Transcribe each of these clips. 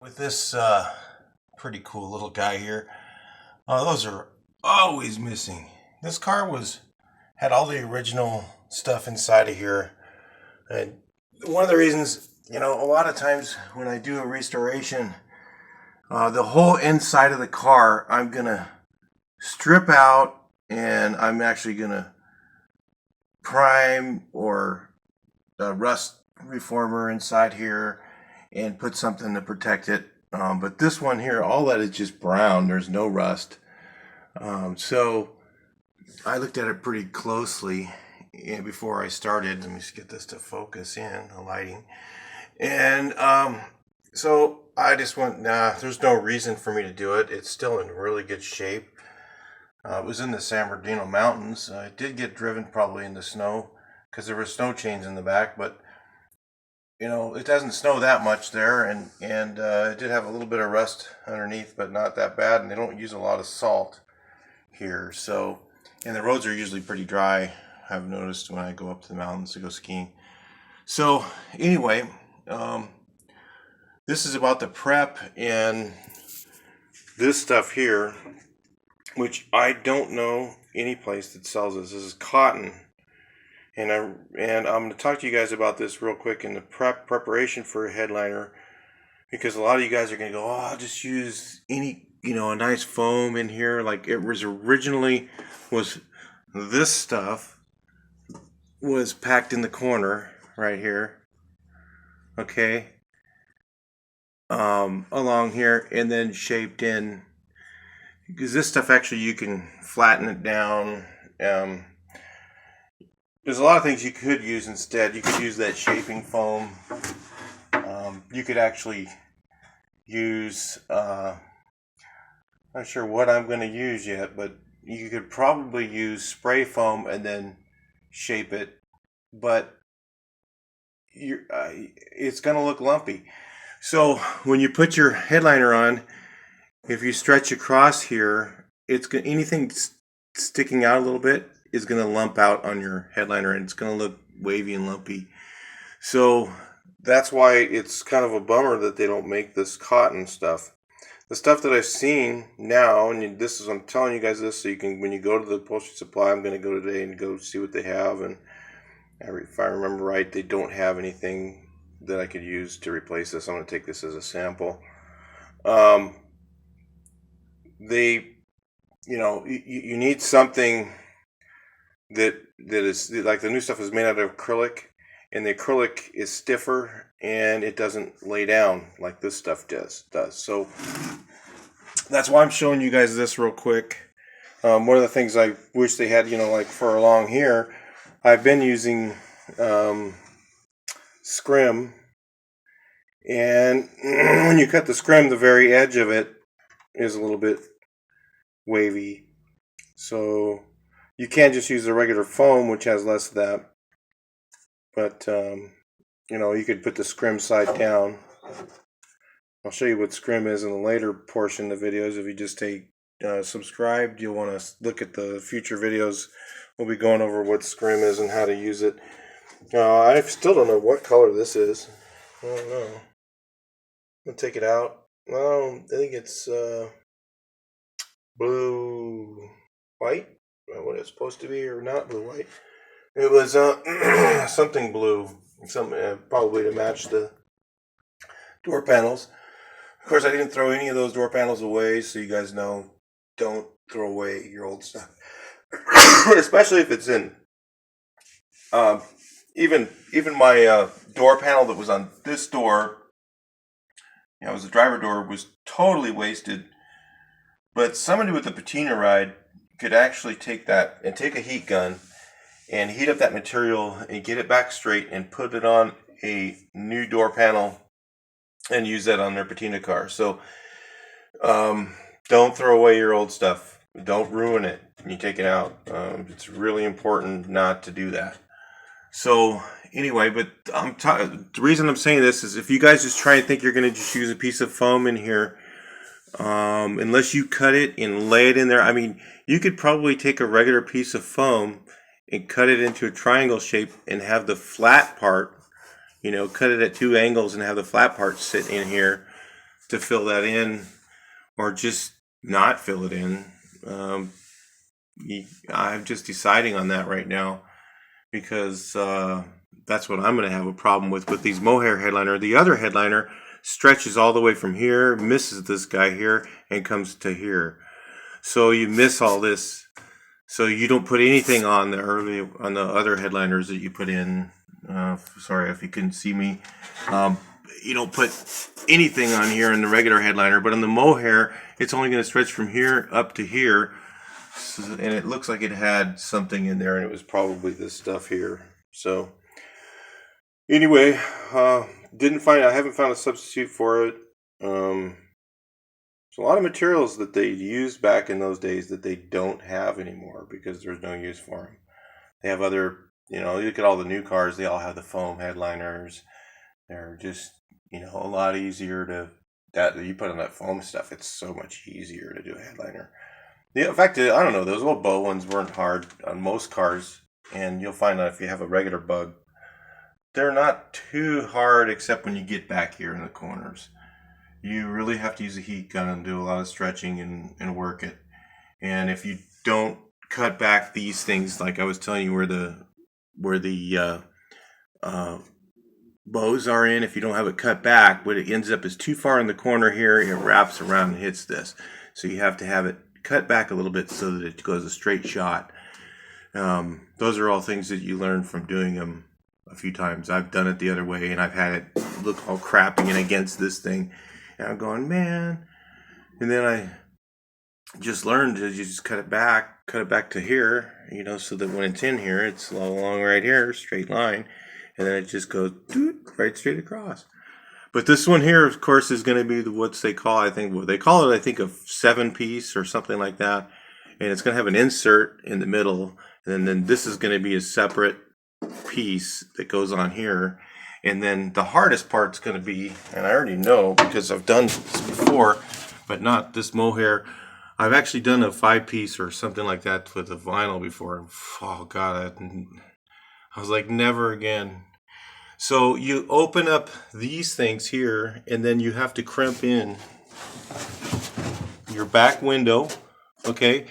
With this pretty cool little guy here. Those are always missing. This car had all the original stuff inside of here. And one of the reasons, a lot of times when I do a restoration, the whole inside of the car, I'm going to strip out and I'm actually going to prime or rust reformer inside here and put something to protect it. But this one here, all that is just brown. There's no rust. So I looked at it pretty closely before I started. Let me just get this to focus in, the lighting. And so I just went, nah, there's no reason for me to do it. It's still in really good shape. It was in the San Bernardino Mountains. It did get driven probably in the snow because there were snow chains in the back, but it doesn't snow that much there, and it did have a little bit of rust underneath, but not that bad, and they don't use a lot of salt here, so, and the roads are usually pretty dry, I've noticed when I go up to the mountains to go skiing. So, anyway, this is about the prep and this stuff here, which I don't know any place that sells this. This is cotton. And I'm going to talk to you guys about this real quick in the preparation for a headliner, because a lot of you guys are going to go, oh, I'll just use any, a nice foam in here. Like it was originally this stuff was packed in the corner right here. Okay. Along here and then shaped in, because this stuff actually you can flatten it down. There's a lot of things you could use instead. You could use that shaping foam. You could actually use, not sure what I'm going to use yet, but you could probably use spray foam and then shape it. But it's going to look lumpy. So when you put your headliner on, if you stretch across here, anything sticking out a little bit is going to lump out on your headliner, and it's going to look wavy and lumpy. So that's why it's kind of a bummer that they don't make this cotton stuff. The stuff that I've seen now, and I'm telling you guys this so you can, when you go to the Upholstery Supply, I'm going to go today and go see what they have. And if I remember right, they don't have anything that I could use to replace this. I'm going to take this as a sample. You need something that is like, the new stuff is made out of acrylic, and the acrylic is stiffer and it doesn't lay down like this stuff does. So that's why I'm showing you guys this real quick. One of the things I wish they had, like for along here, I've been using scrim, and when you cut the scrim, the very edge of it is a little bit wavy. So you can't just use the regular foam, which has less of that. But, you could put the scrim side down. I'll show you what scrim is in the later portion of the videos. If you just stay subscribed, you'll want to look at the future videos. We'll be going over what scrim is and how to use it. I still don't know what color this is. I don't know. I'm going to take it out. I think it's blue, white. What it's supposed to be, or not blue, white. It was something blue, probably to match the door panels. Of course, I didn't throw any of those door panels away, so you guys know, don't throw away your old stuff, especially if it's in. Even my door panel that was on this door, it was a driver door, was totally wasted. But somebody with a patina ride could actually take that and take a heat gun and heat up that material and get it back straight and put it on a new door panel and use that on their patina car. So don't throw away your old stuff. Don't ruin it when you take it out. It's really important not to do that. So anyway, but the reason I'm saying this is, if you guys just try and think you're going to just use a piece of foam in here, unless you cut it and lay it in there. I mean, you could probably take a regular piece of foam and cut it into a triangle shape and have the flat part, cut it at 2 angles and have the flat part sit in here. to fill that in or just not fill it in. I'm just deciding on that right now because that's what I'm going to have a problem with these mohair headliner. The other headliner stretches all the way from here, misses this guy here, and comes to here. So you miss all this. So you don't put anything on the other headliners that you put in. Sorry if you couldn't see me. You don't put anything on here in the regular headliner, but on the mohair, it's only going to stretch from here up to here. So, and it looks like it had something in there, and it was probably this stuff here. So anyway, I haven't found a substitute for it. There's a lot of materials that they used back in those days that they don't have anymore because there's no use for them. They have other, you look at all the new cars, they all have the foam headliners. They're just, a lot easier that you put on that foam stuff. It's so much easier to do a headliner. In fact, I don't know, those little bow ones weren't hard on most cars, and you'll find that if you have a regular bug, they're not too hard except when you get back here in the corners. You really have to use a heat gun and do a lot of stretching and work it. And if you don't cut back these things, like I was telling you where the bows are in, if you don't have it cut back, what it ends up is too far in the corner here, it wraps around and hits this. So you have to have it cut back a little bit so that it goes a straight shot. Those are all things that you learn from doing them a few times. I've done it the other way, and I've had it look all crappy and against this thing. And I'm going, man. And then I just learned to just cut it back to here, so that when it's in here, it's along right here, straight line. And then it just goes right straight across. But this one here, of course, is going to be what they call a 7-piece or something like that. And it's going to have an insert in the middle. And then this is going to be a separate piece that goes on here. And then the hardest part's going to be, and I already know because I've done this before, but not this mohair. I've actually done a 5-piece or something like that with a vinyl before. Oh, God, I was like, never again. So you open up these things here, and then you have to crimp in your back window, okay,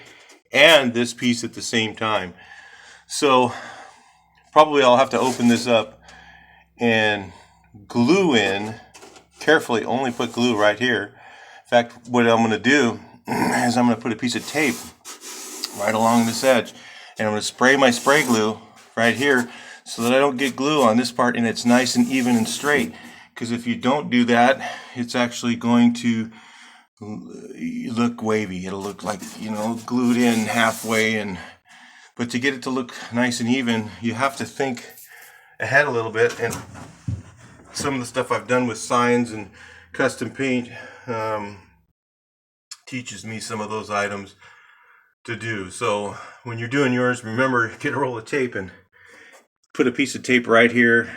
and this piece at the same time. So probably I'll have to open this up and glue in carefully, only put glue right here. In fact, what I'm going to do is I'm going to put a piece of tape right along this edge, and I'm going to spray my spray glue right here so that I don't get glue on this part and it's nice and even and straight. Because if you don't do that, it's actually going to look wavy. It'll look like, glued in halfway. But to get it to look nice and even, you have to think ahead a little bit. And some of the stuff I've done with signs and custom paint teaches me some of those items to do. So when you're doing yours, remember, get a roll of tape and put a piece of tape right here,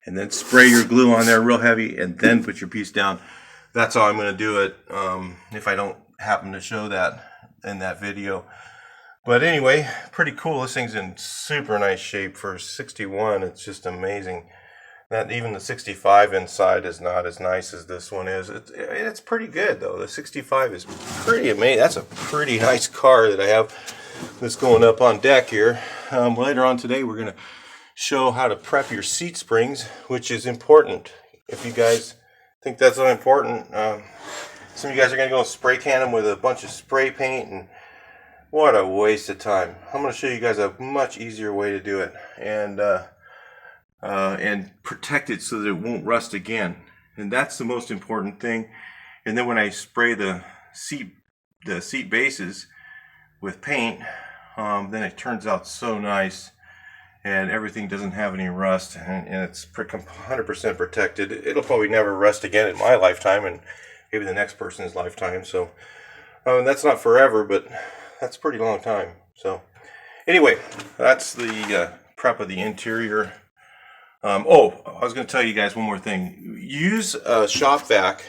and then spray your glue on there real heavy, and then put your piece down. That's how I'm going to do it if I don't happen to show that in that video. But anyway, pretty cool. This thing's in super nice shape for 61. It's just amazing. That even the 65 inside is not as nice as this one is. It's pretty good though. The 65 is pretty amazing. That's a pretty nice car that I have that's going up on deck here. Later on today, we're going to show how to prep your seat springs, which is important. If you guys think that's not important, some of you guys are going to go spray can them with a bunch of spray paint, and what a waste of time. I'm going to show you guys a much easier way to do it and protect it so that it won't rust again. And that's the most important thing. And then when I spray the seat bases with paint, then it turns out so nice, and everything doesn't have any rust, and it's 100% protected. It'll probably never rust again in my lifetime, and maybe the next person's lifetime. So that's not forever, but that's a pretty long time. So anyway, that's the prep of the interior. I was going to tell you guys one more thing. Use a shop vac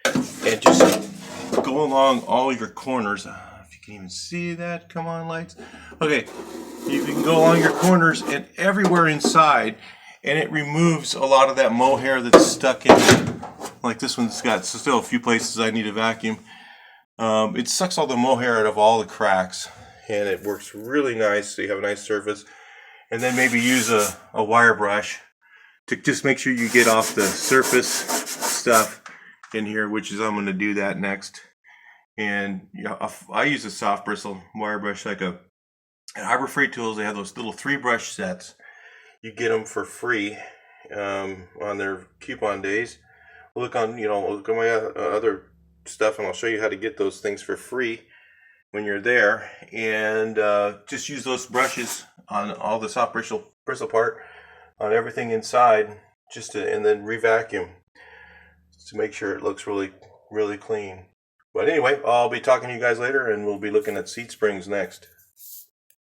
and just go along all your corners. If you can even see that, come on, lights. Okay, you can go along your corners and everywhere inside, and it removes a lot of that mohair that's stuck in like this one's got still a few places I need to vacuum. It sucks all the mohair out of all the cracks, and it works really nice, so you have a nice surface. And then maybe use a wire brush to just make sure you get off the surface stuff in here, which is I'm going to do that next. And you know, I use a soft bristle wire brush, like at Harbor Freight Tools. They have those little 3-brush sets. You get them for free on their coupon days. Look on my other stuff, and I'll show you how to get those things for free when you're there. And just use those brushes on all the soft bristle part on everything inside, and then re-vacuum to make sure it looks really, really clean. But anyway, I'll be talking to you guys later, and we'll be looking at seat springs next.